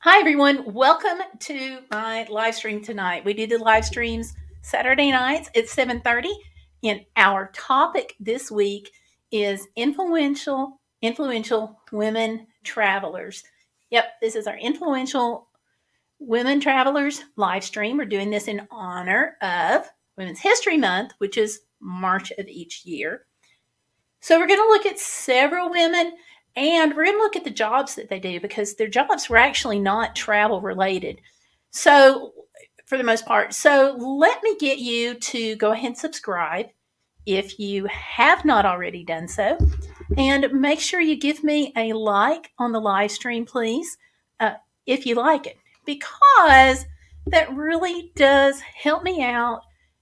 Hi, everyone. Welcome to my live stream tonight. We do the live streams Saturday nights at 7:30, and our topic this week is influential women travelers. Yep, this is our influential women travelers live stream. We're doing this in honor of Women's History Month, which is March of each year. So we're going to look at several women and we're going to look at the jobs that they do because their jobs were actually not travel related. So, for the most part. So, let me get you to go ahead and subscribe if you have not already done so. And make sure you give me a like on the live stream, please, if you like it, because that really does help me out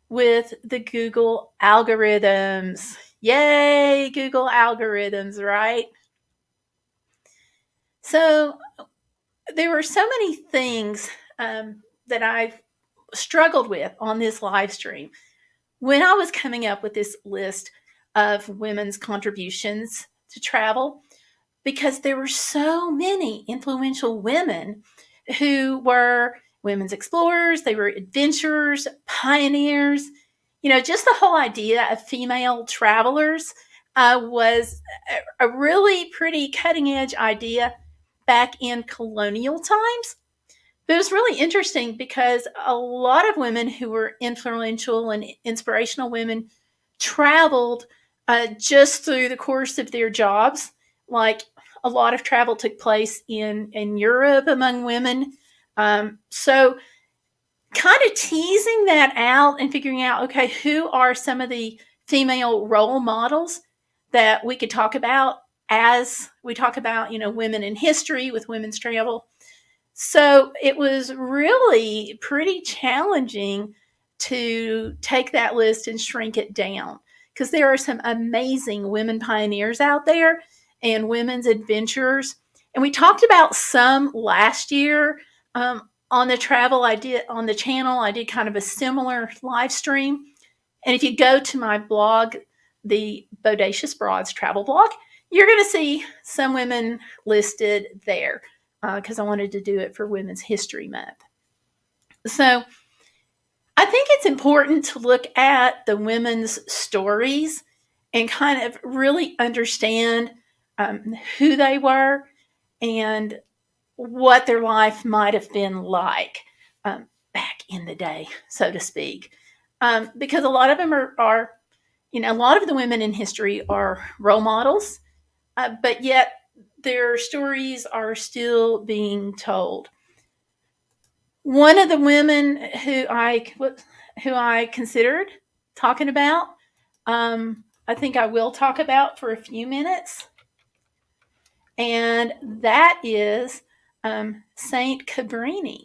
with the Google algorithms. Yay, Google algorithms, right? So, there were so many things that I've struggled with on this live stream when I was coming up with this list of women's contributions to travel, because there were so many influential women who were women's explorers, they were adventurers, pioneers. Just the whole idea of female travelers was a really pretty cutting edge idea back in colonial times. But it was really interesting because a lot of women who were influential and inspirational women traveled just through the course of their jobs. Like a lot of travel took place in Europe among women. So, kind of teasing that out and figuring out, okay, who are some of the female role models that we could talk about as we talk about, women in history with women's travel. So it was really pretty challenging to take that list and shrink it down because there are some amazing women pioneers out there and women's adventurers. And we talked about some last year on the travel I did on the channel. I did kind of a similar live stream. And if you go to my blog, the Bodacious Broads travel blog, you're going to see some women listed there because I wanted to do it for Women's History Month. So I think it's important to look at the women's stories and kind of really understand who they were and what their life might have been like back in the day, so to speak. Because a lot of them are, a lot of the women in history are role models, but yet their stories are still being told. One of the women who I considered talking about, I think I will talk about for a few minutes, and that is Saint Cabrini.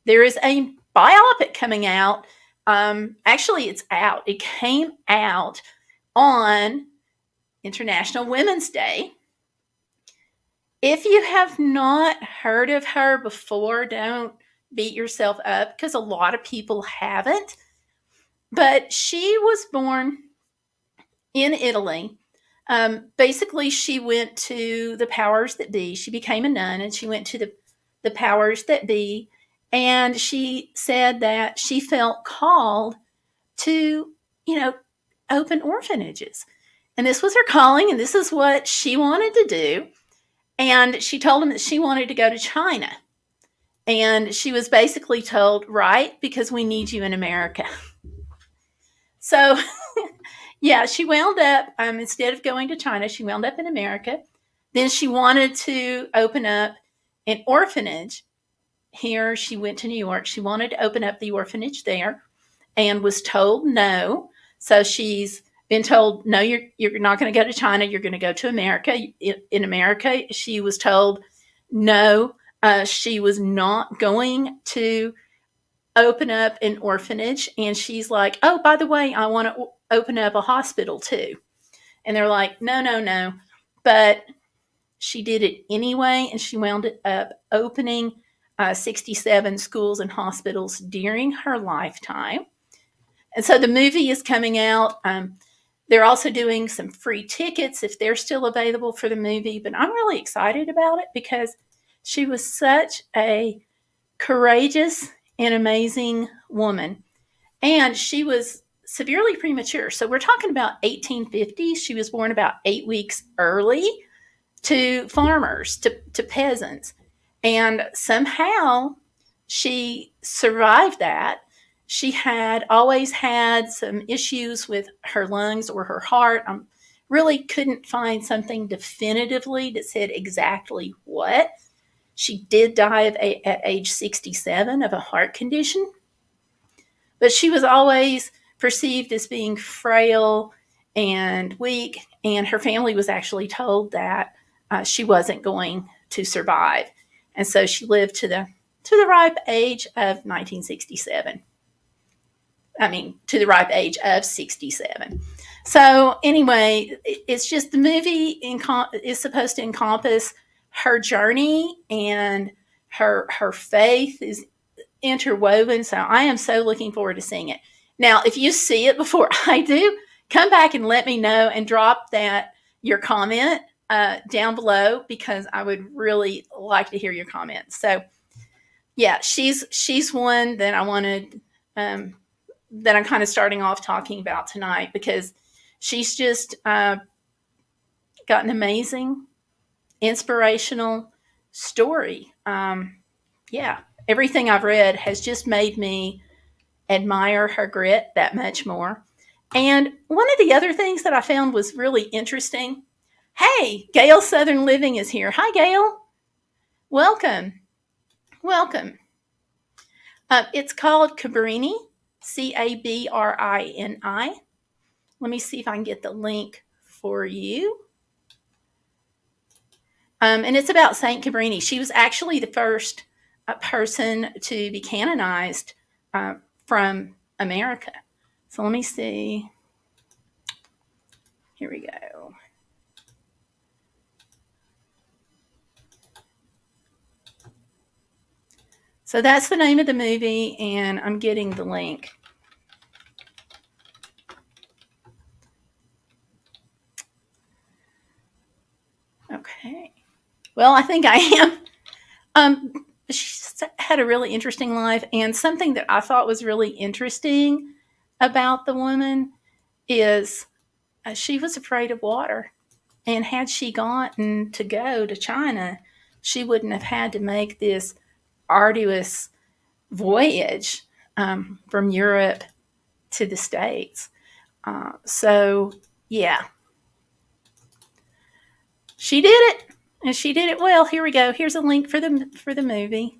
There is a biopic coming out. Actually, it's out. It came out on International Women's Day. If you have not heard of her before, don't beat yourself up because a lot of people haven't. But she was born in Italy. Basically, she went to the powers that be. She became a nun and she went to the powers that be. And she said that she felt called to, open orphanages. And this was her calling, and this is what she wanted to do. And she told him that she wanted to go to China. And she was basically told, right, because we need you in America. So, yeah, she wound up, instead of going to China, she wound up in America. Then she wanted to open up an orphanage. Here, she went to New York. She wanted to open up the orphanage there and was told no. So she's been told, no, you're not going to go to China. You're going to go to America. In America, she was told, no, she was not going to open up an orphanage. And she's like, oh, by the way, I want to open up a hospital too. And they're like, no, no, no. But she did it anyway. And she wound up opening 67 schools and hospitals during her lifetime. And so the movie is coming out. They're also doing some free tickets if they're still available for the movie. But I'm really excited about it because She was such a courageous and amazing woman. And she was severely premature. So we're talking about 1850s. She was born about 8 weeks early to farmers, to peasants. And somehow she survived that. She had always had some issues with her lungs or her heart. I really couldn't find something definitively that said exactly what. She did die at age 67 of a heart condition, but she was always perceived as being frail and weak, and her family was actually told that she wasn't going to survive. And so she lived to the ripe age of 1967. I mean, to the ripe age of 67. So anyway, it's just the movie is supposed to encompass her journey, and her faith is interwoven. So I am so looking forward to seeing it. Now, if you see it before I do, come back and let me know and drop your comment down below, because I would really like to hear your comments. So yeah, she's one that I wanted, that I'm kind of starting off talking about tonight, because she's just got an amazing, inspirational story. Yeah, everything I've read has just made me admire her grit that much more. And one of the other things that I found was really interesting. Hey, Gail Southern Living is here. Hi, Gail. Welcome. Welcome. It's called Cabrini, Cabrini. Let me see if I can get the link for you. And it's about Saint Cabrini. She was actually the first person to be canonized from America. So let me see. Here we go. So that's the name of the movie, and I'm getting the link. Okay. Well, I think I am. She had a really interesting life, and something that I thought was really interesting about the woman is she was afraid of water. And had she gotten to go to China, she wouldn't have had to make this arduous voyage from Europe to the States. So, yeah, she did it, and she did it well. Here we go. Here's a link for the movie.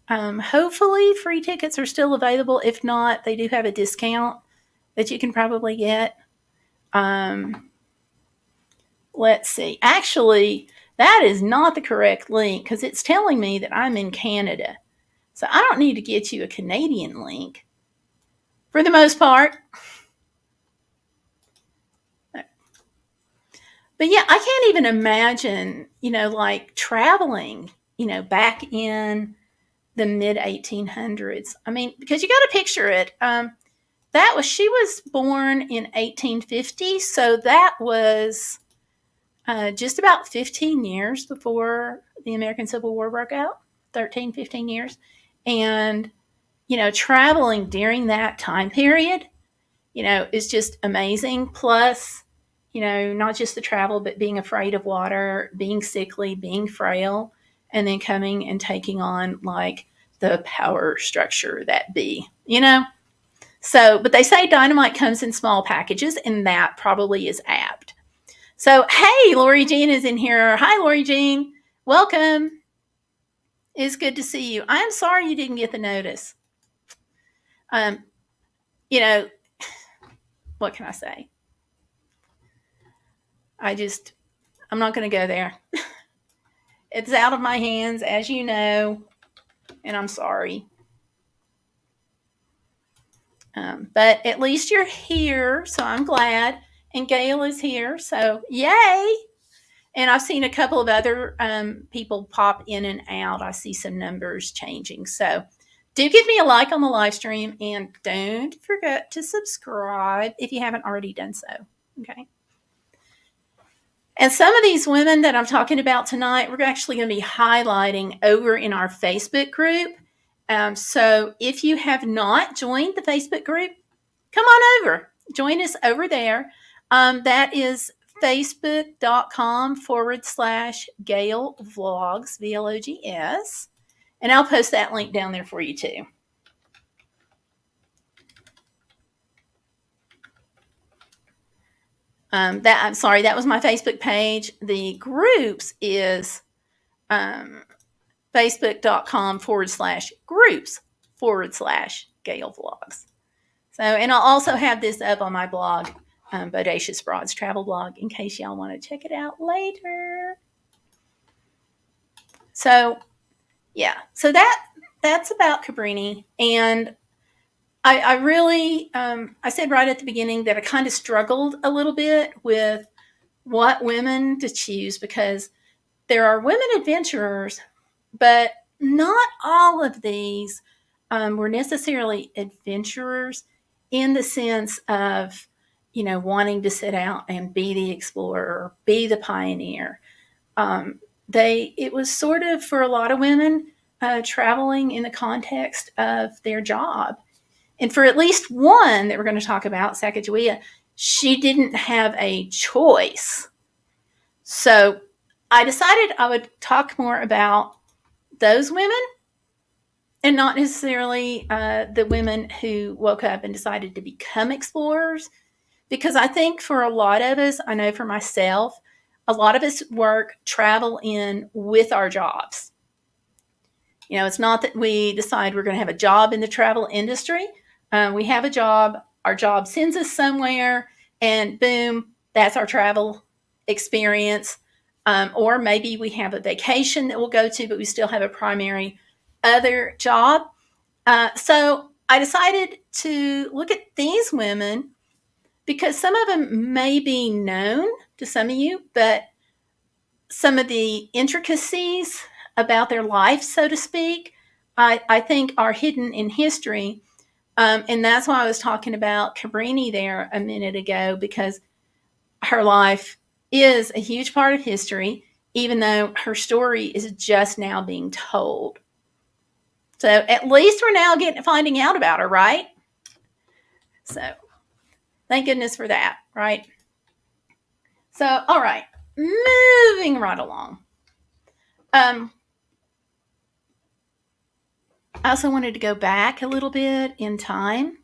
Hopefully, free tickets are still available. If not, they do have a discount that you can probably get. Let's see. Actually, that is not the correct link, because it's telling me that I'm in Canada. So I don't need to get you a Canadian link for the most part. But yeah, I can't even imagine, like traveling, back in the mid 1800s. I mean, because you got to picture it. She was born in 1850, so that was just about 15 years before the American Civil War broke out. 13, 15 years. And, traveling during that time period, is just amazing. Plus, not just the travel, but being afraid of water, being sickly, being frail, and then coming and taking on like the power structure that be. So, but they say dynamite comes in small packages, and that probably is apt. So, hey, Lori Jean is in here. Hi, Lori Jean. Welcome. It's good to see you. I'm sorry you didn't get the notice. What can I say? I'm not going to go there. It's out of my hands, as you know, and I'm sorry. But at least you're here, so I'm glad. And Gail is here, so yay! And I've seen a couple of other people pop in and out. I see some numbers changing. So do give me a like on the live stream, and don't forget to subscribe if you haven't already done so. Okay. And some of these women that I'm talking about tonight, we're actually going to be highlighting over in our Facebook group. So if you have not joined the Facebook group, come on over. Join us over there. That is facebook.com/Gail Vlogs, VLOGS. And I'll post that link down there for you too. I'm sorry, that was my Facebook page. The groups is facebook.com/groups/Gail Vlogs. So, and I'll also have this up on my blog, Bodacious Broad's travel blog, in case y'all want to check it out later. So, yeah, so that's about Cabrini. And I really, I said right at the beginning that I kind of struggled a little bit with what women to choose, because there are women adventurers, but not all of these were necessarily adventurers in the sense of, wanting to sit out and be the explorer, be the pioneer. It was sort of, for a lot of women, traveling in the context of their job. And for at least one that we're going to talk about, Sacagawea, she didn't have a choice. So I decided I would talk more about those women and not necessarily the women who woke up and decided to become explorers. Because I think for a lot of us, I know for myself, a lot of us travel in with our jobs. It's not that we decide we're going to have a job in the travel industry. We have a job, our job sends us somewhere, and boom, that's our travel experience. Or maybe we have a vacation that we'll go to, but we still have a primary other job. So I decided to look at these women because some of them may be known to some of you, but some of the intricacies about their life, so to speak, I think are hidden in history. And that's why I was talking about Cabrini there a minute ago, because her life is a huge part of history, even though her story is just now being told. So at least we're now finding out about her, right? So thank goodness for that, right? So, all right, moving right along. I also wanted to go back a little bit in time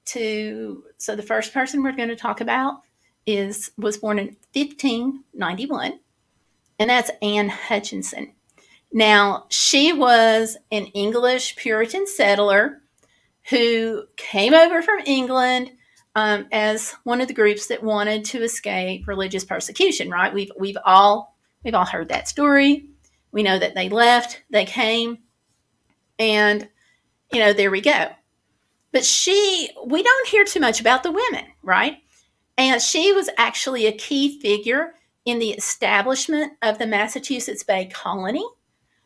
so the first person we're going to talk about was born in 1591, and that's Anne Hutchinson. Now, she was an English Puritan settler who came over from England as one of the groups that wanted to escape religious persecution. Right? We've all heard that story. We know that they left, they came, and there we go. But we don't hear too much about the women, right? And she was actually a key figure in the establishment of the Massachusetts Bay Colony.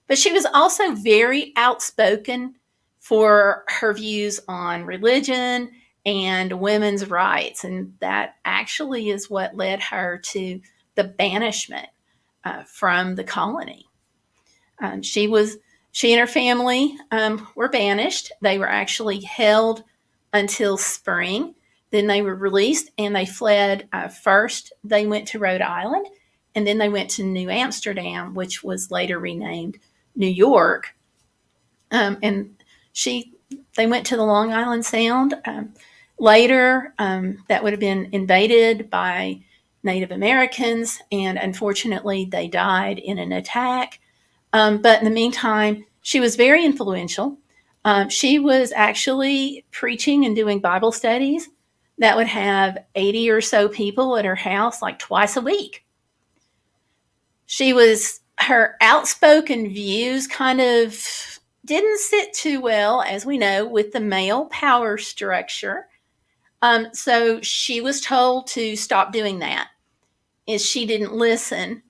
But she was also very outspoken for her views on religion and women's rights. And that actually is what led her to the banishment from the colony. She and her family were banished. They were actually held until spring. Then they were released and they fled. First, they went to Rhode Island, and then they went to New Amsterdam, which was later renamed New York. And they went to the Long Island Sound. Later, that would have been invaded by Native Americans, and unfortunately, they died in an attack. But in the meantime, she was very influential. She was actually preaching and doing Bible studies that would have 80 or so people at her house like twice a week. Her outspoken views kind of didn't sit too well, as we know, with the male power structure. So she was told to stop doing that, and she didn't listen.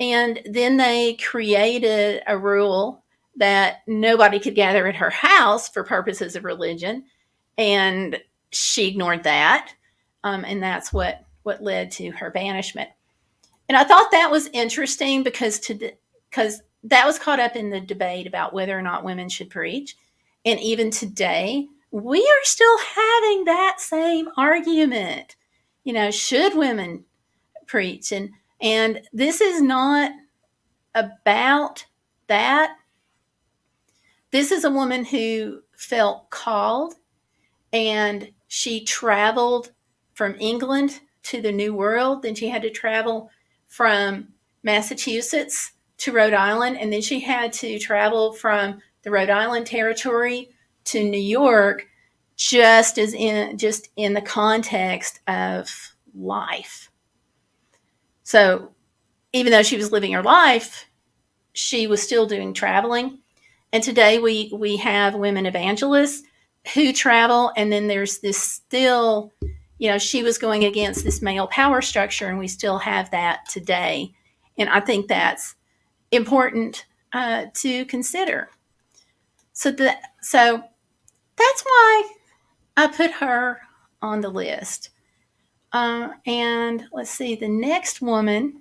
And then they created a rule that nobody could gather at her house for purposes of religion. And she ignored that. And that's what led to her banishment. And I thought that was interesting because that was caught up in the debate about whether or not women should preach. And even today, we are still having that same argument. Should women preach? And this is not about that. This is a woman who felt called, and she traveled from England to the New World. Then she had to travel from Massachusetts to Rhode Island, and then she had to travel from the Rhode Island territory to New York, just in the context of life. So even though she was living her life, she was still doing traveling. And today we have women evangelists who travel, and then there's this still, she was going against this male power structure, and we still have that today. And I think that's important to consider. So that's why I put her on the list. And let's see, the next woman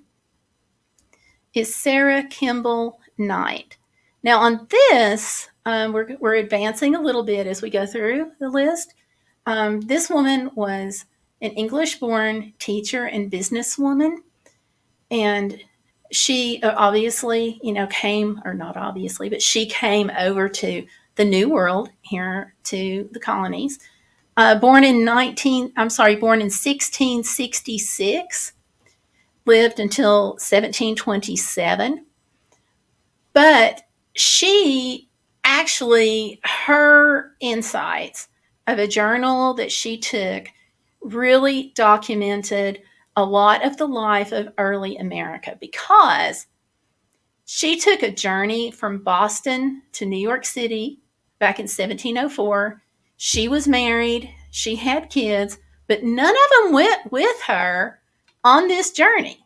is Sarah Kimball Knight. Now on this, we're advancing a little bit as we go through the list. This woman was an English-born teacher and businesswoman, and she obviously, came, or not obviously, but she came over to the New World, here to the colonies. Born in 1666, lived until 1727. But she actually, her insights of a journal that she took really documented a lot of the life of early America, because she took a journey from Boston to New York City back in 1704. She was married, she had kids, but none of them went with her on this journey.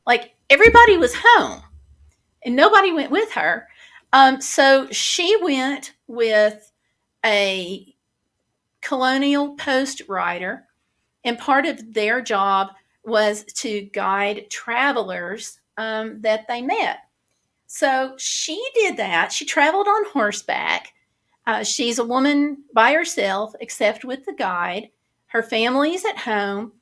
Like, everybody was home and nobody went with her. So she went with a colonial post writer, and part of their job was to guide travelers that they met. So she did that. She traveled on horseback. She's a woman by herself, except with the guide. Her family's at home,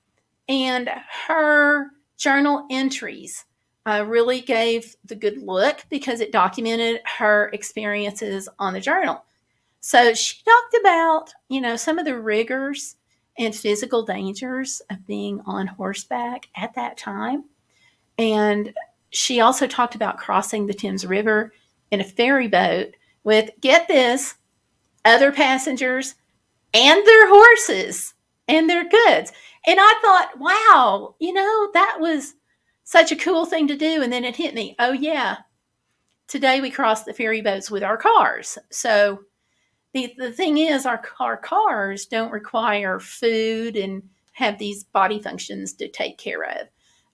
and her journal entries really gave the good look, because it documented her experiences on the journal. So she talked about, some of the rigors and physical dangers of being on horseback at that time. And she also talked about crossing the Thames River in a ferry boat with, get this, other passengers and their horses and their goods. And I thought, wow, that was such a cool thing to do. And then it hit me, oh yeah, today we cross the ferry boats with our cars. So the thing is, our cars don't require food and have these body functions to take care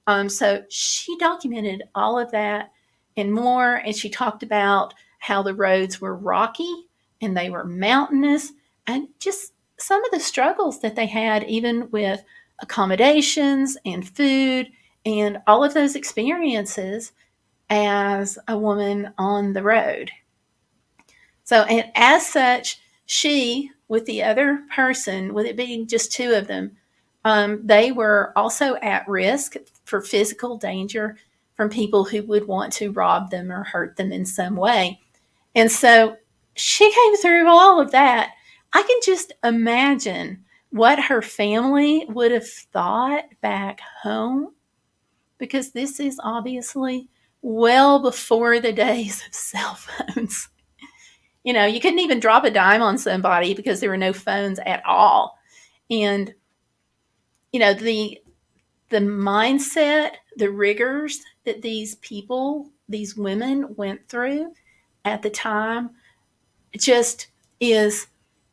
of. So she documented all of that and more. And she talked about how the roads were rocky and they were mountainous, and just some of the struggles that they had, even with accommodations and food and all of those experiences as a woman on the road. So, and as such, she, with the other person, with it being just two of them, they were also at risk for physical danger from people who would want to rob them or hurt them in some way. And so she came through all of that. I can just imagine what her family would have thought back home, because this is obviously well before the days of cell phones. You couldn't even drop a dime on somebody because there were no phones at all. And, the mindset, the rigors that these people, these women went through at the time, just is,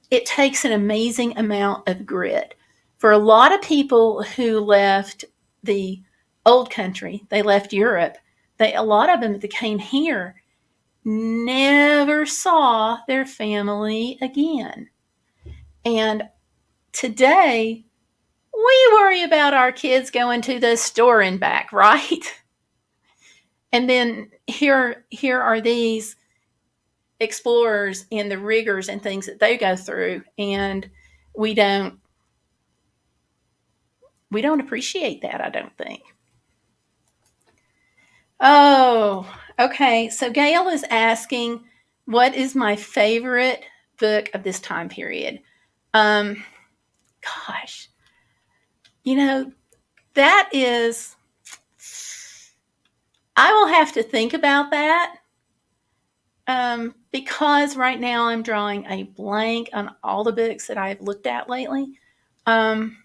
it takes an amazing amount of grit. For a lot of people who left the old country, they left Europe, a lot of them that came here never saw their family again. And today, we worry about our kids going to the store and back, right? And then here are these explorers and the rigors and things that they go through, and we don't appreciate that, I don't think. Oh, okay. So Gail is asking, what is my favorite book of this time period? Um, Gosh, you know, that is, I will have to think about that, because right now I'm drawing a blank on all the books that I've looked at lately. Um,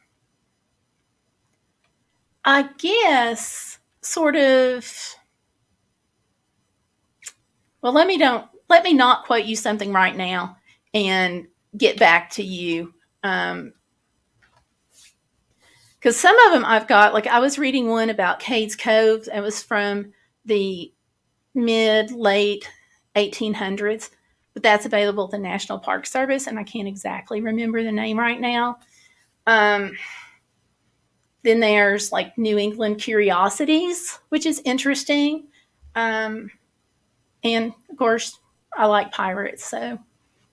I guess sort of, well, let me not quote you something right now and get back to you. Because some of them I've got, like I was reading one about Cades Cove. It was from the late 1800s, but that's available at the National Park Service, and I can't exactly remember the name right now. Um, then there's like New England Curiosities, which is interesting. Um, and of course, I like pirates, so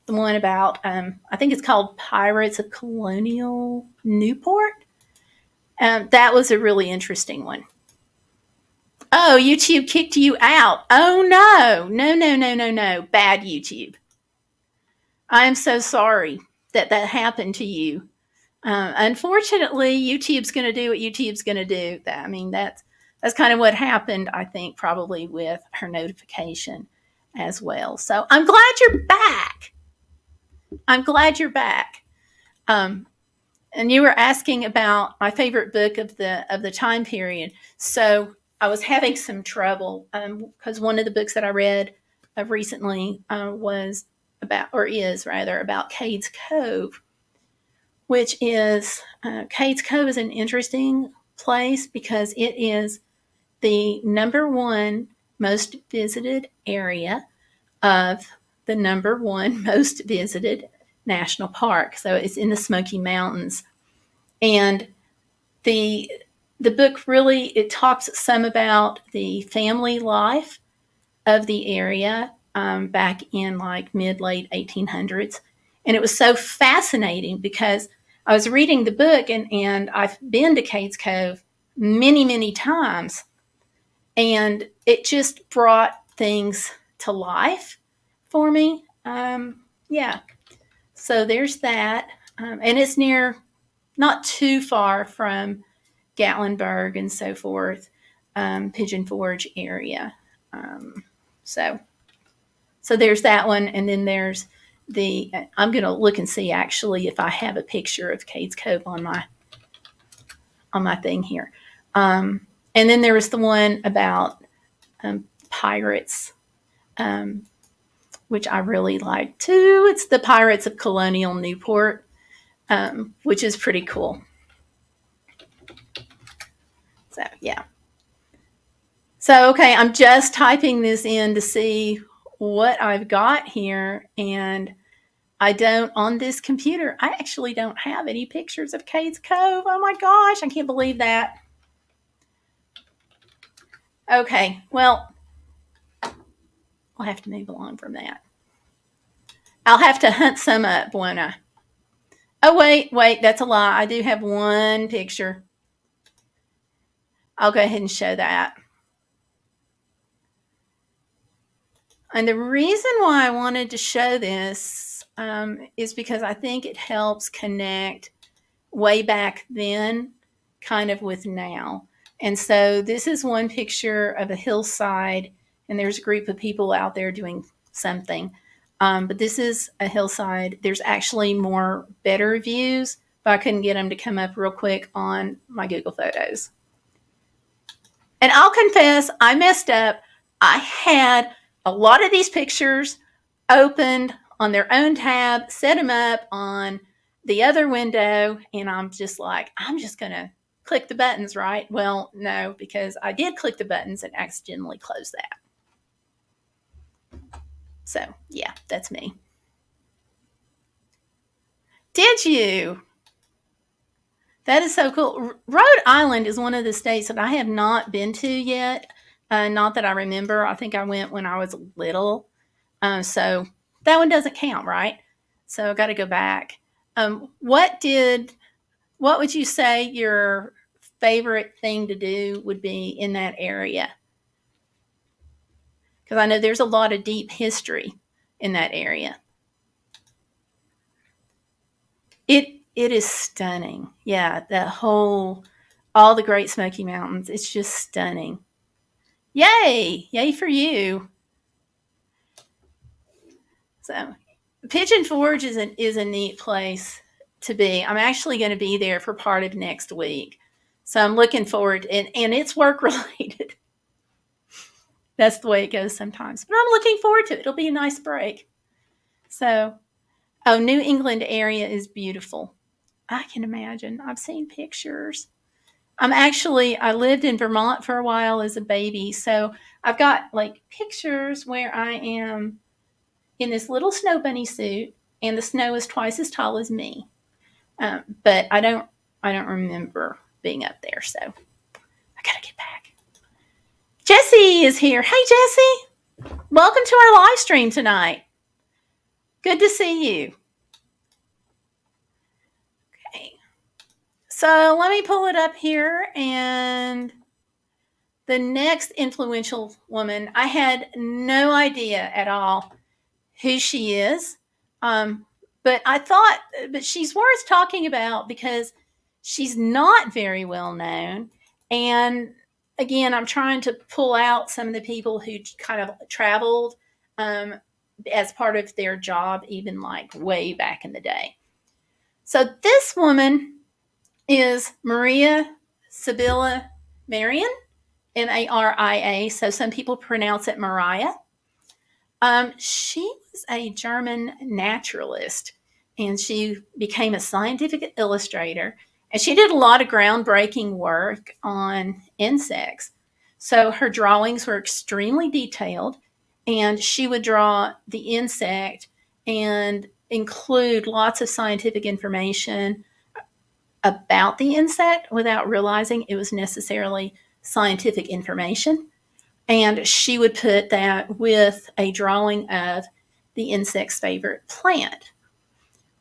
the one about, I think it's called Pirates of Colonial Newport. That was a really interesting one. Oh, YouTube kicked you out. Oh, no. No, no, no, no, no. Bad YouTube. I am so sorry that that happened to you. Unfortunately, YouTube's going to do what YouTube's going to do. I mean, that's kind of what happened, I think, probably with her notification as well. So I'm glad you're back. I'm glad you're back. Um, and you were asking about my favorite book of the time period. So I was having some trouble because one of the books that I read recently was about, or is rather, about Cades Cove, which is Cades Cove is an interesting place because it is the number one most visited area of the number one most visited national park. So it's in the Smoky Mountains. And the the book really, it talks some about the family life of the area back in like mid late 1800s, and it was so fascinating because I was reading the book, and I've been to Cades Cove many times, and it just brought things to life for me. Yeah, so there's that, and it's near, not too far from Gatlinburg and so forth, Pigeon Forge area. Um, so so there's that one, and then there's the. I'm going to look and see actually if I have a picture of Cades Cove on my thing here. And then there was the one about pirates, um, which I really like too. It's the Pirates of Colonial Newport, which is pretty cool. So yeah. So okay, I'm just typing this in to see what I've got here, and I don't, on this computer, I actually don't have any pictures of Cades Cove. Oh my gosh, I can't believe that. Okay, well, I'll have to move along from that. I'll have to hunt some up, won't I? Oh, wait, that's a lie. I do have one picture. I'll go ahead and show that. And the reason why I wanted to show this is because I think it helps connect way back then kind of with now. And so this is one picture of a hillside, and there's a group of people out there doing something. But this is a hillside. There's actually more better views, but I couldn't get them to come up real quick on my Google Photos. And I'll confess, I messed up. I had a lot of these pictures opened on their own tab, set them up on the other window, and I'm just like, I'm just going to click the buttons, right? Well, no, because I did click the buttons and accidentally closed that. So, yeah, that's me. Did you? That is so cool. Rhode Island is one of the states that I have not been to yet. Not that I remember. I think I went when I was little. So that one doesn't count, right? So I got to go back. What would you say your favorite thing to do would be in that area? Because I know there's a lot of deep history in that area. It is stunning. Yeah, all the Great Smoky Mountains. It's just stunning. Yay! Yay for you. So, Pigeon Forge is a neat place to be. I'm actually going to be there for part of next week. So I'm looking forward, and it's work related. That's the way it goes sometimes. But I'm looking forward to it. It'll be a nice break. So, New England area is beautiful. I can imagine. I've seen pictures. I lived in Vermont for a while as a baby. So I've got like pictures where I am in this little snow bunny suit and the snow is twice as tall as me. But I don't remember being up there. So I got to get back. Jessie is here. Hey, Jessie. Welcome to our live stream tonight. Good to see you. Okay. So let me pull it up here. And the next influential woman, I had no idea at all who she is. But she's worth talking about because she's not very well known. And again, I'm trying to pull out some of the people who kind of traveled as part of their job, even like way back in the day. So this woman is Maria Sibylla Marian, Maria. So some people pronounce it Mariah. She was a German naturalist, and she became a scientific illustrator, and she did a lot of groundbreaking work on insects. So her drawings were extremely detailed, and she would draw the insect and include lots of scientific information about the insect without realizing it was necessarily scientific information. And she would put that with a drawing of the insect's favorite plant.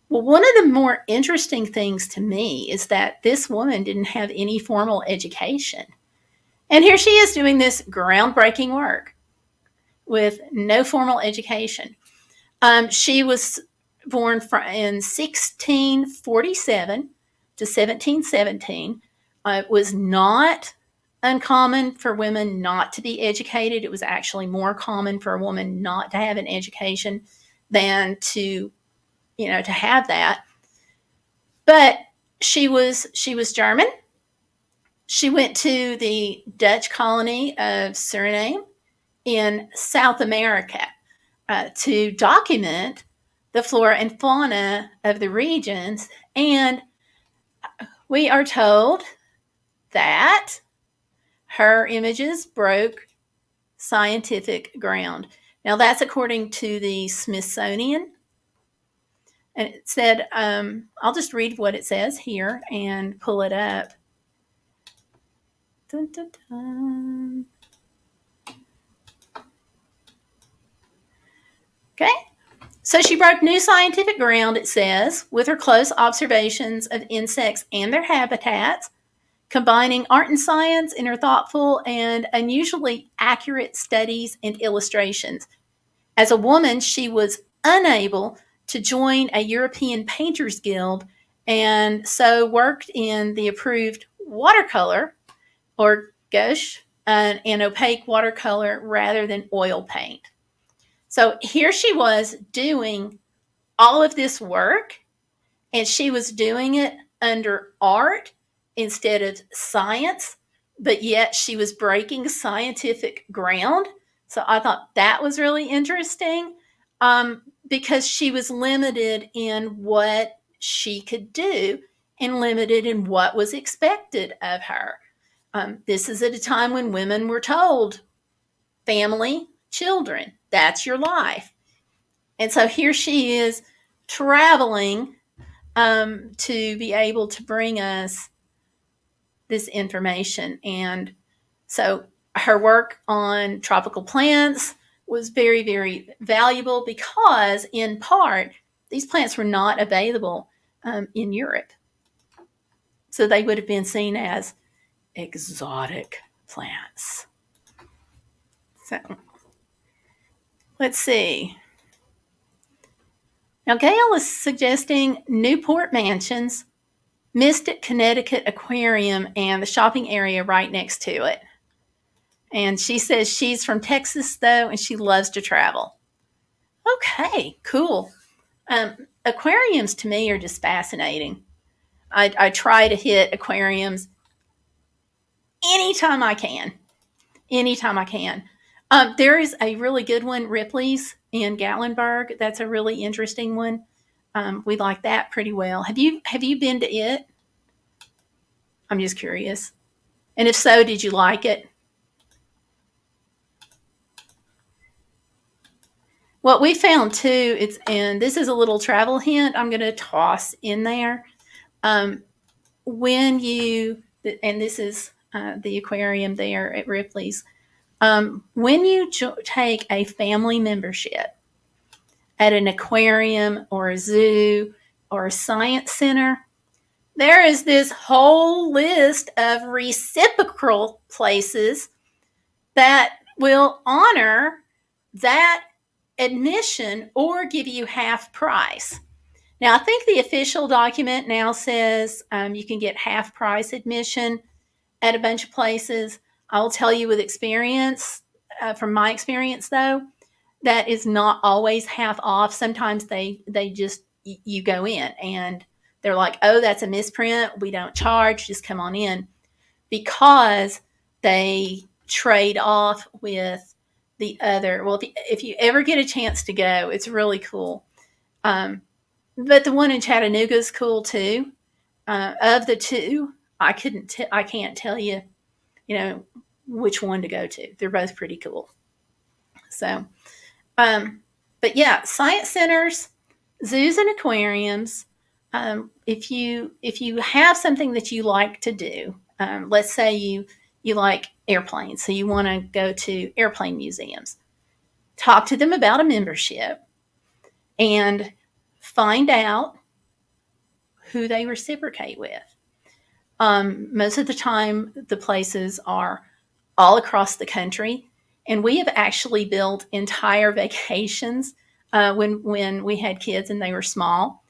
Well, one of the more interesting things to me is that this woman didn't have any formal education. And here she is doing this groundbreaking work with no formal education. She was born in 1647 to 1717. It was not uncommon for women not to be educated. It was actually more common for a woman not to have an education than to have that. But she was German. She went to the Dutch colony of Suriname in South America to document the flora and fauna of the regions. And we are told that her images broke scientific ground. Now, that's according to the Smithsonian. And it said, I'll just read what it says here and pull it up. Dun, dun, dun. Okay. So she broke new scientific ground, it says, with her close observations of insects and their habitats, combining art and science in her thoughtful and unusually accurate studies and illustrations. As a woman, she was unable to join a European Painters Guild and so worked in the approved watercolor, or gouache, an opaque watercolor rather than oil paint. So here she was doing all of this work, and she was doing it under art instead of science, but yet she was breaking scientific ground. So I thought that was really interesting because she was limited in what she could do and limited in what was expected of her. This is at a time when women were told, family, children, that's your life. And so here she is traveling to be able to bring us this information. And so her work on tropical plants was very, very valuable because, in part, these plants were not available in Europe. So they would have been seen as exotic plants. So let's see. Now, Gail is suggesting Newport Mansions, Mystic, Connecticut Aquarium, and the shopping area right next to it. And she says she's from Texas, though, and she loves to travel. Okay, cool. Aquariums to me are just fascinating. I try to hit aquariums anytime I can. Anytime I can. There is a really good one, Ripley's in Gatlinburg. That's a really interesting one. We like that pretty well. Have you been to it? I'm just curious. And if so, did you like it? What we found too, and this is a little travel hint I'm going to toss in there. When you, and this is the aquarium there at Ripley's, when you take a family membership at an aquarium or a zoo or a science center, there is this whole list of reciprocal places that will honor that admission or give you half price. Now, I think the official document now says you can get half price admission at a bunch of places. I will tell you with experience, from my experience though, that is not always half off. Sometimes they just, you go in and they're like, oh, that's a misprint. We don't charge. Just come on in, because they trade off with the other. Well, if you ever get a chance to go, it's really cool. But the one in Chattanooga is cool too. Of the two, I can't tell you, which one to go to. They're both pretty cool. So, but yeah, science centers, zoos, and aquariums. If you have something that you like to do, let's say you like airplanes, so you want to go to airplane museums, talk to them about a membership and find out who they reciprocate with. Most of the time, the places are all across the country, and we have actually built entire vacations when we had kids and they were small.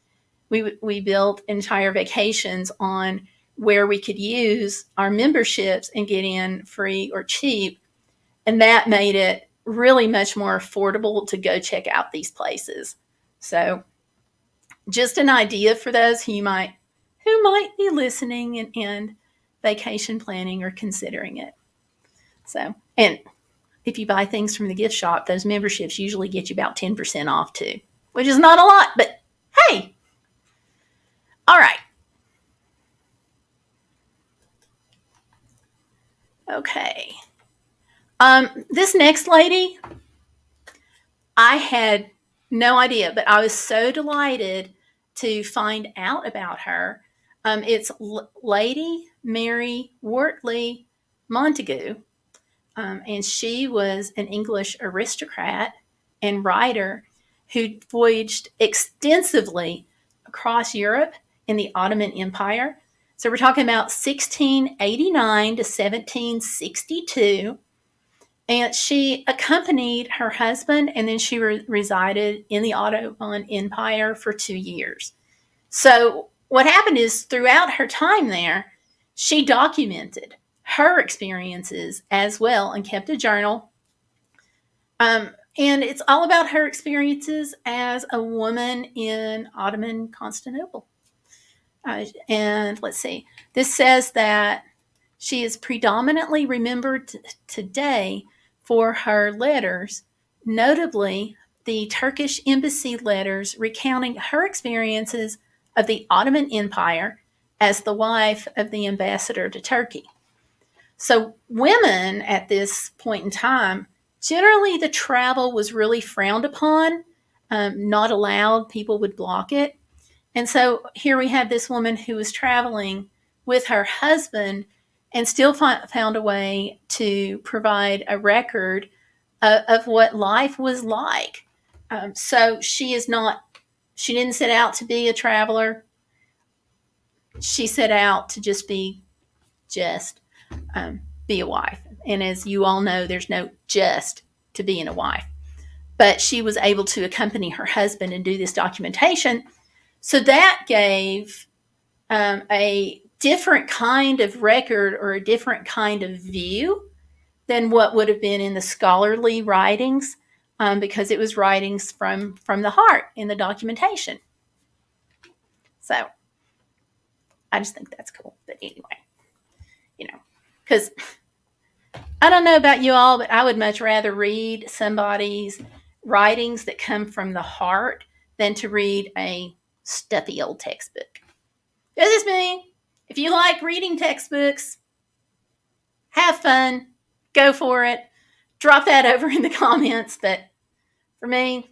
We built entire vacations on where we could use our memberships and get in free or cheap, and that made it really much more affordable to go check out these places. So, just an idea for those who might be listening and vacation planning or considering it. So, and if you buy things from the gift shop, those memberships usually get you about 10% off too, which is not a lot, but hey. All right. Okay. This next lady, I had no idea, but I was so delighted to find out about her. It's Lady Mary Wortley Montagu, and she was an English aristocrat and writer who voyaged extensively across Europe in the Ottoman Empire. So we're talking about 1689 to 1762. And she accompanied her husband, and then she resided in the Ottoman Empire for 2 years. So what happened is, throughout her time there, she documented her experiences as well and kept a journal. And it's all about her experiences as a woman in Ottoman Constantinople. And let's see, this says that she is predominantly remembered today for her letters, notably the Turkish embassy letters recounting her experiences of the Ottoman Empire as the wife of the ambassador to Turkey. So women at this point in time, generally the travel was really frowned upon, not allowed. People would block it. And so here we have this woman who was traveling with her husband, and still found a way to provide a record of what life was like. So she didn't set out to be a traveler. She set out to just be a wife. And as you all know, there's no just to being a wife. But she was able to accompany her husband and do this documentation. So that gave a different kind of record or a different kind of view than what would have been in the scholarly writings, because it was writings from the heart in the documentation. So I just think that's cool. But anyway, because I don't know about you all, but I would much rather read somebody's writings that come from the heart than to read a stuffy old textbook. This is me. If you like reading textbooks, have fun. Go for it. Drop that over in the comments. But for me,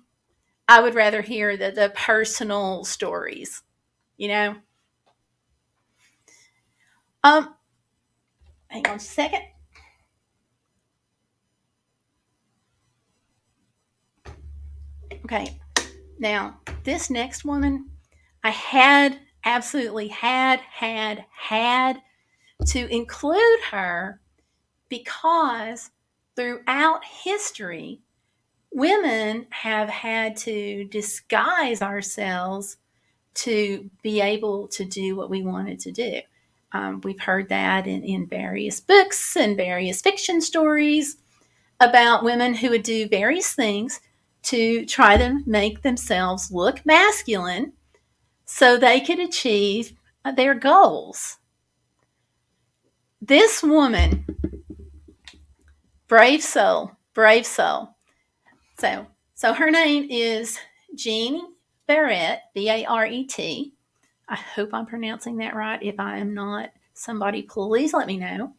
I would rather hear the personal stories, Hang on a second. Okay. Now, this next woman, I absolutely had to include her because throughout history, women have had to disguise ourselves to be able to do what we wanted to do. We've heard that in various books and various fiction stories about women who would do various things to try to make themselves look masculine so they could achieve their goals. This woman, brave soul. So her name is Jeanne Barrett, Baret. I hope I'm pronouncing that right. If I am not, somebody please let me know.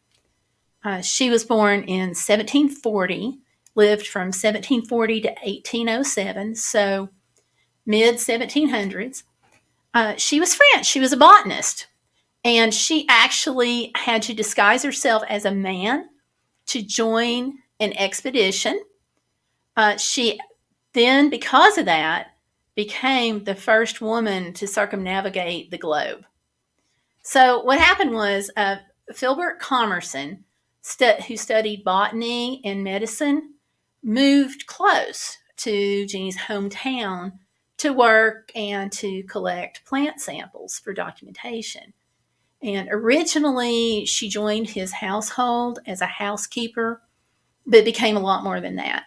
She was born in 1740, lived from 1740 to 1807, so mid 1700s. She was French. She was a botanist. And she actually had to disguise herself as a man to join an expedition. She then, because of that, became the first woman to circumnavigate the globe. So what happened was Philbert Commerson, who studied botany and medicine, moved close to Jeanne's hometown to work and to collect plant samples for documentation. And originally, she joined his household as a housekeeper, but became a lot more than that.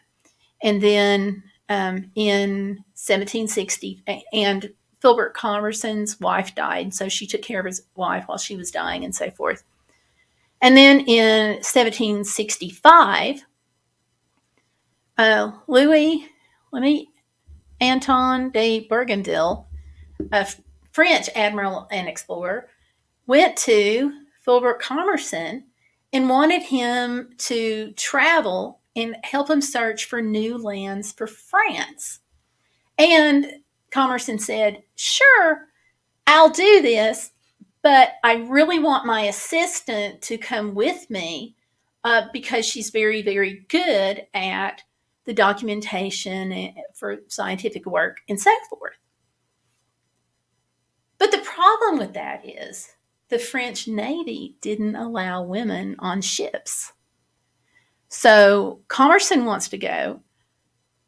And then in 1760, and Philbert Commerson's wife died, so she took care of his wife while she was dying and so forth. And then in 1765, Louis Anton de Bougainville, a French admiral and explorer, went to Philbert Commerson and wanted him to travel and help him search for new lands for France. And Commerson said, sure, I'll do this, but I really want my assistant to come with me because she's very, very good at the documentation for scientific work and so forth. But the problem with that is the French Navy didn't allow women on ships. So Commerson wants to go,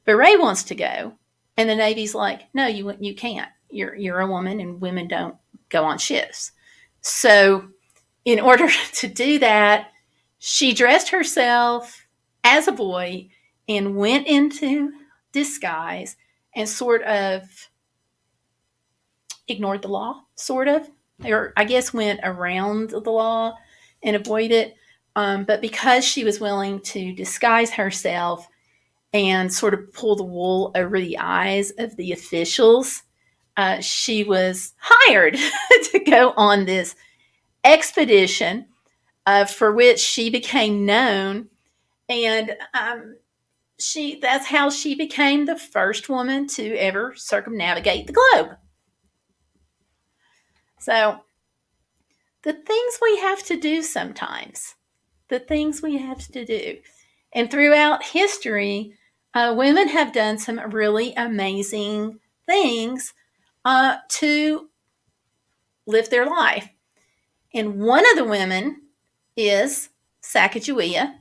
Barrett wants to go, and the Navy's like, no, you can't. You're a woman, and women don't go on ships. So in order to do that, she dressed herself as a boy and went into disguise and sort of ignored the law, sort of, or I guess went around the law and avoided it. But because she was willing to disguise herself and sort of pull the wool over the eyes of the officials, she was hired to go on this expedition for which she became known. And that's how she became the first woman to ever circumnavigate the globe. So the things we have to do sometimes. The things we have to do. And throughout history, women have done some really amazing things to live their life. And one of the women is Sacagawea.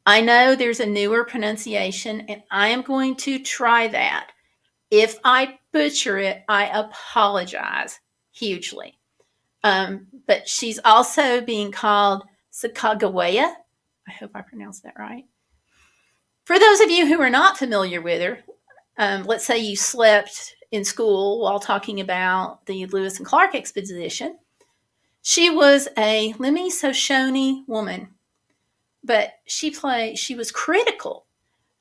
I know there's a newer pronunciation, and I am going to try that. If I butcher it, I apologize hugely. But she's also being called Sacagawea. I hope I pronounced that right. For those of you who are not familiar with her, let's say you slept in school while talking about the Lewis and Clark expedition. She was a Lemmy-Shoshone woman, but she was critical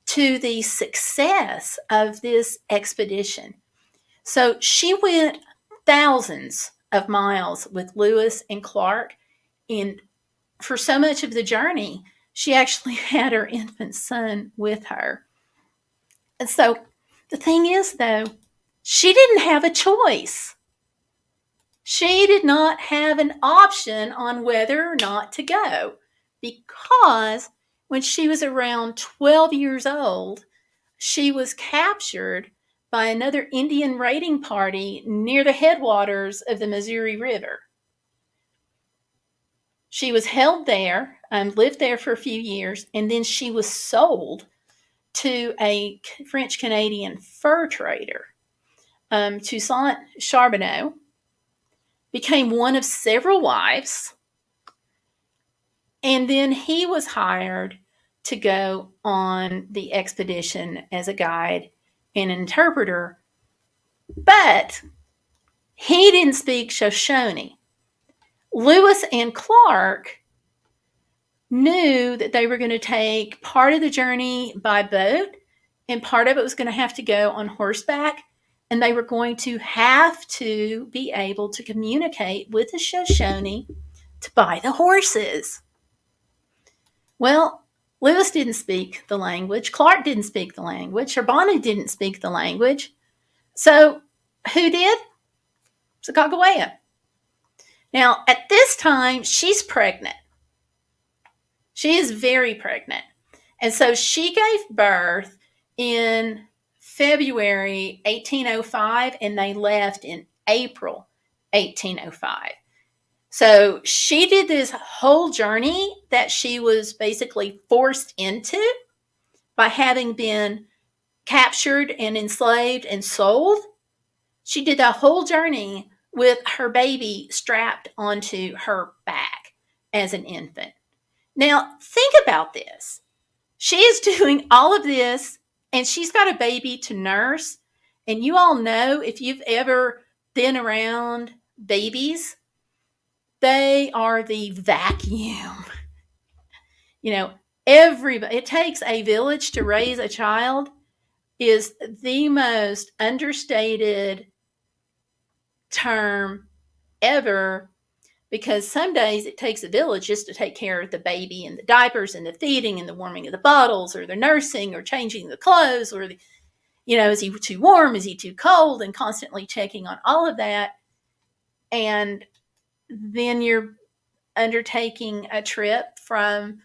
to the success of this expedition. So she went thousands of miles with Lewis and Clark, and for so much of the journey, she actually had her infant son with her. And so the thing is, though, she didn't have a choice. She did not have an option on whether or not to go, because when she was around 12 years old, she was captured by another Indian raiding party near the headwaters of the Missouri River. She was held there, lived there for a few years, and then she was sold to a French-Canadian fur trader, Toussaint Charbonneau, became one of several wives, and then he was hired to go on the expedition as a guide and an interpreter, but he didn't speak Shoshone. Lewis and Clark knew that they were going to take part of the journey by boat, and part of it was going to have to go on horseback, and they were going to have to be able to communicate with the Shoshone to buy the horses. Well, Lewis didn't speak the language. Clark didn't speak the language. Charbonneau didn't speak the language. So who did? Sacagawea. Now, at this time, she's pregnant. She is very pregnant. And so she gave birth in February 1805, and they left in April 1805. So she did this whole journey that she was basically forced into by having been captured and enslaved and sold. She did that whole journey with her baby strapped onto her back as an infant. Now, think about this. She is doing all of this, and she's got a baby to nurse. And you all know, if you've ever been around babies, they are the vacuum. You know, it takes a village to raise a child is the most understated term ever, because some days it takes a village just to take care of the baby and the diapers and the feeding and the warming of the bottles, or the nursing, or changing the clothes, or is he too warm? Is he too cold? And constantly checking on all of that. And then you're undertaking a trip from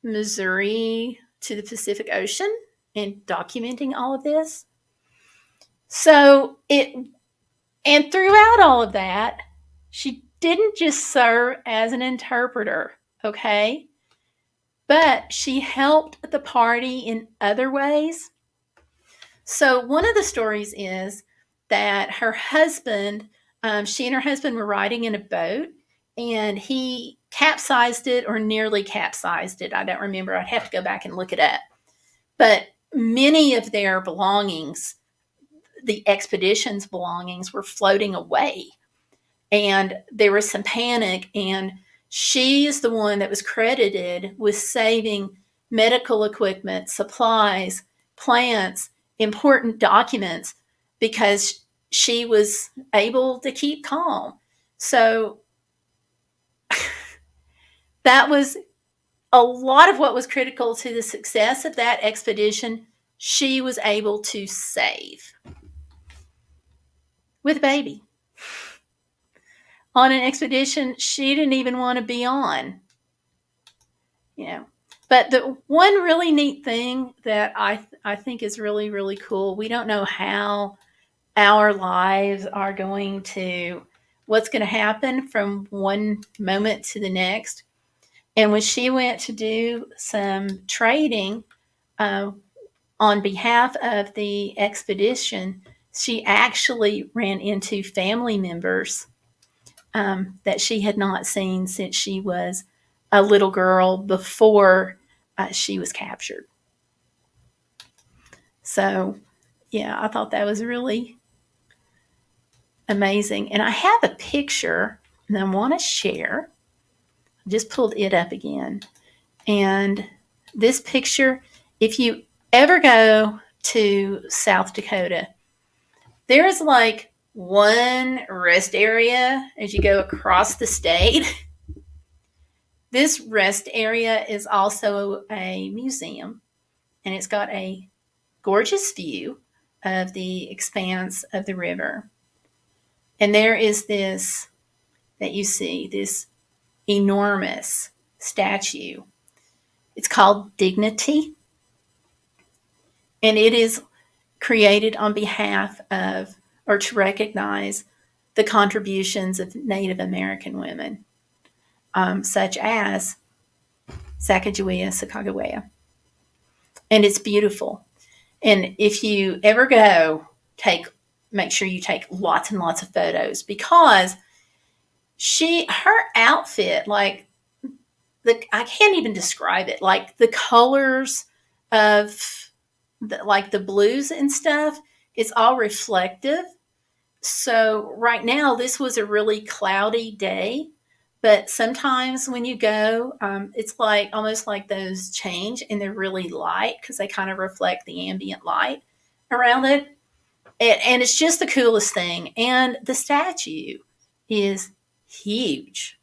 Missouri to the Pacific Ocean and documenting all of this. And throughout all of that, she didn't just serve as an interpreter, okay? But she helped the party in other ways. So one of the stories is that her husband, she and her husband were riding in a boat, and he capsized it, or nearly capsized it. I don't remember. I'd have to go back and look it up. But many of their belongings, the expedition's belongings, were floating away. And there was some panic, and she is the one that was credited with saving medical equipment, supplies, plants, important documents, because she was able to keep calm. So that was a lot of what was critical to the success of that expedition. She was able to save with a baby on an expedition she didn't even want to be on. But the one really neat thing that I think is really, really cool, we don't know how our lives are what's going to happen from one moment to the next. And when she went to do some trading on behalf of the expedition, she actually ran into family members that she had not seen since she was a little girl before she was captured. So, yeah, I thought that was really amazing. And I have a picture that I want to share. I just pulled it up again. And this picture, if you ever go to South Dakota, there's like one rest area as you go across the state. This rest area is also a museum, and it's got a gorgeous view of the expanse of the river. And there is this that you see, this enormous statue. It's called Dignity, and it is created on behalf of, or to recognize, the contributions of Native American women, such as Sacagawea. And it's beautiful. And if you ever go, make sure you take lots and lots of photos, because her outfit, like I can't even describe it. Like the colors of the blues and stuff, it's all reflective. So right now, this was a really cloudy day, but sometimes when you go, it's like almost like those change and they're really light because they kind of reflect the ambient light around it. And it's just the coolest thing. And the statue is huge,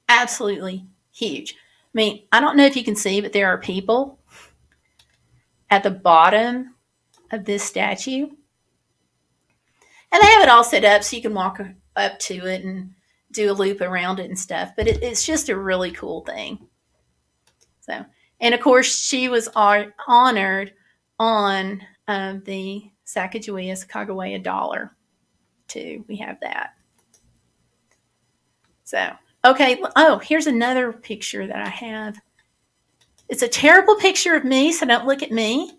absolutely huge. I mean, I don't know if you can see, but there are people at the bottom of this statue. And they have it all set up so you can walk up to it and do a loop around it and stuff. But it's just a really cool thing. So, and of course, she was honored on the Sacagawea dollar too. We have that. So, okay. Oh, here's another picture that I have. It's a terrible picture of me, so don't look at me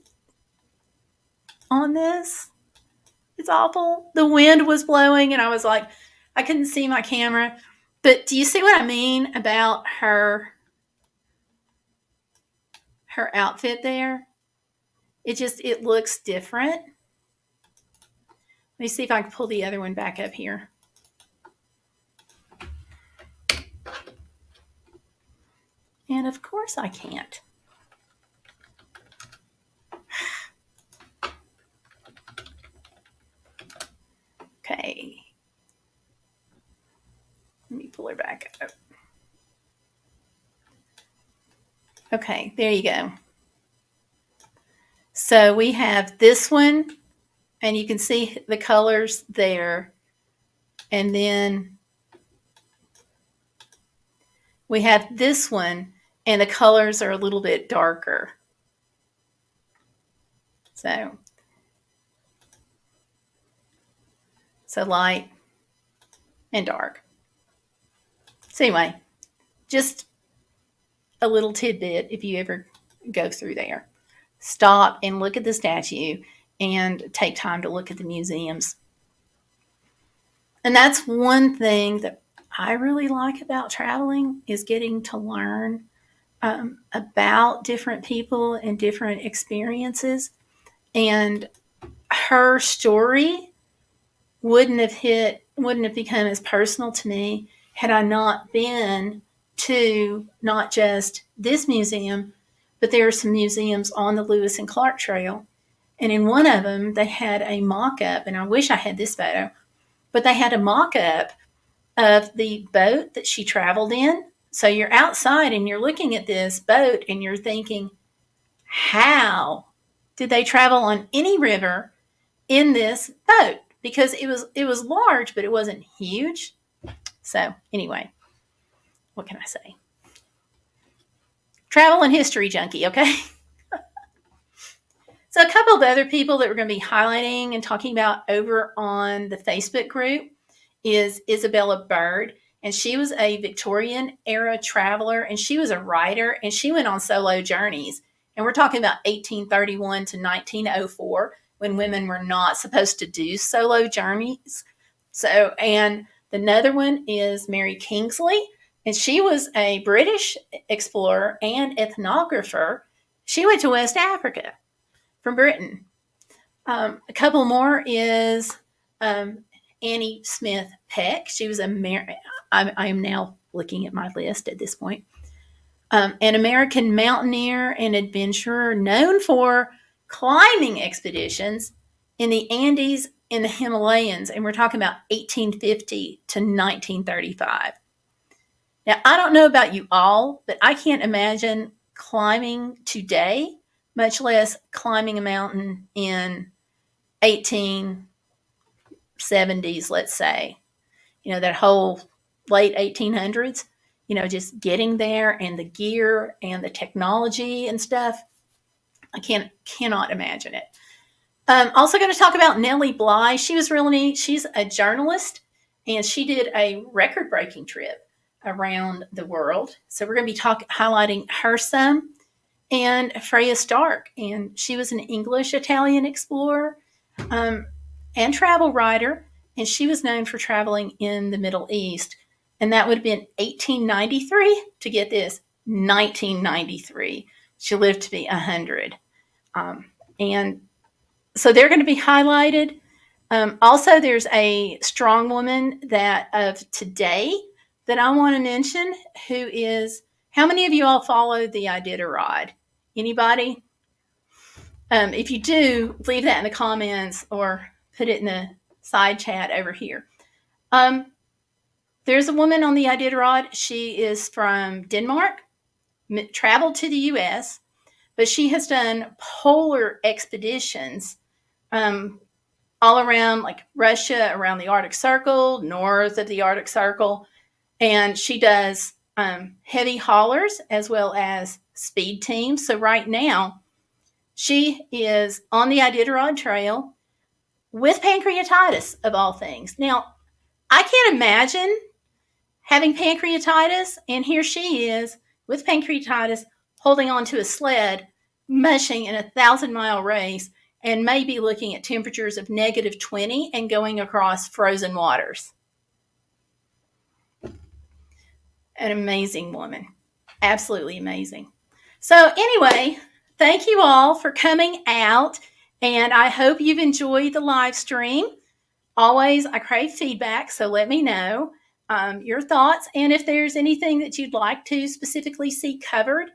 on this. It's awful. The wind was blowing, and I was like, I couldn't see my camera. But do you see what I mean about her outfit there? It looks different. Let me see if I can pull the other one back up here. And of course I can't. Okay. Let me pull her back up. Okay, there you go. So we have this one, and you can see the colors there. And then we have this one, and the colors are a little bit darker. So light and dark. So anyway, just a little tidbit if you ever go through there. Stop and look at the statue and take time to look at the museums. And that's one thing that I really like about traveling, is getting to learn about different people and different experiences. And her story wouldn't have become as personal to me had I not been to not just this museum, but there are some museums on the Lewis and Clark Trail. And in one of them, they had a mock-up, and I wish I had this photo, but they had a mock-up of the boat that she traveled in. So you're outside and you're looking at this boat and you're thinking, how did they travel on any river in this boat? Because it was large, but it wasn't huge. So anyway, what can I say? Travel and history junkie, okay? So a couple of other people that we're going to be highlighting and talking about over on the Facebook group is Isabella Bird. And she was a Victorian era traveler, and she was a writer, and she went on solo journeys. And we're talking about 1831 to 1904, when women were not supposed to do solo journeys. So, and another one is Mary Kingsley, and she was a British explorer and ethnographer. She went to West Africa from Britain. A couple more is Annie Smith Peck. She was I am now looking at my list at this point. An American mountaineer and adventurer known for climbing expeditions in the Andes and the Himalayas, and we're talking about 1850 to 1935. Now, I don't know about you all, but I can't imagine climbing today, much less climbing a mountain in 1870s, let's say. That whole late 1800s, just getting there and the gear and the technology and stuff. I cannot imagine it. Also going to talk about Nellie Bly. She was really neat. She's a journalist, and she did a record-breaking trip around the world. So we're going to be highlighting her some. And Freya Stark, and she was an English-Italian explorer and travel writer, and she was known for traveling in the Middle East. And that would have been 1893 to get this, 1993. She lived to be 100. And so they're going to be highlighted. Also, there's a strong woman that of today that I want to mention, who is, how many of you all follow the Iditarod? Anybody? If you do, leave that in the comments or put it in the side chat over here. There's a woman on the Iditarod. She is from Denmark, traveled to the U.S., but she has done polar expeditions all around, like Russia, around the Arctic Circle, north of the Arctic Circle. And she does heavy haulers as well as speed teams. So right now, she is on the Iditarod Trail with pancreatitis, of all things. Now, I can't imagine having pancreatitis, and here she is with pancreatitis holding onto a sled, mushing in a 1,000-mile race, and maybe looking at temperatures of -20 and going across frozen waters. An amazing woman. Absolutely amazing. So anyway, thank you all for coming out, and I hope you've enjoyed the live stream. Always, I crave feedback, so let me know your thoughts, and if there's anything that you'd like to specifically see covered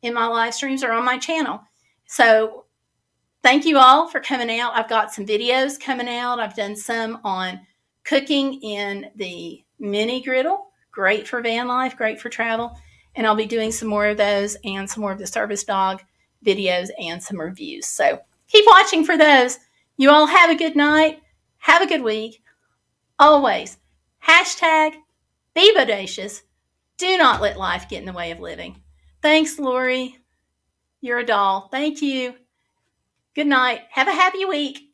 in my live streams or on my channel. So thank you all for coming out. I've got some videos coming out. I've done some on cooking in the mini griddle. Great for van life, great for travel. And I'll be doing some more of those and some more of the service dog videos and some reviews. So keep watching for those. You all have a good night. Have a good week. Always, hashtag be bodacious. Do not let life get in the way of living. Thanks, Lori. You're a doll. Thank you. Good night. Have a happy week.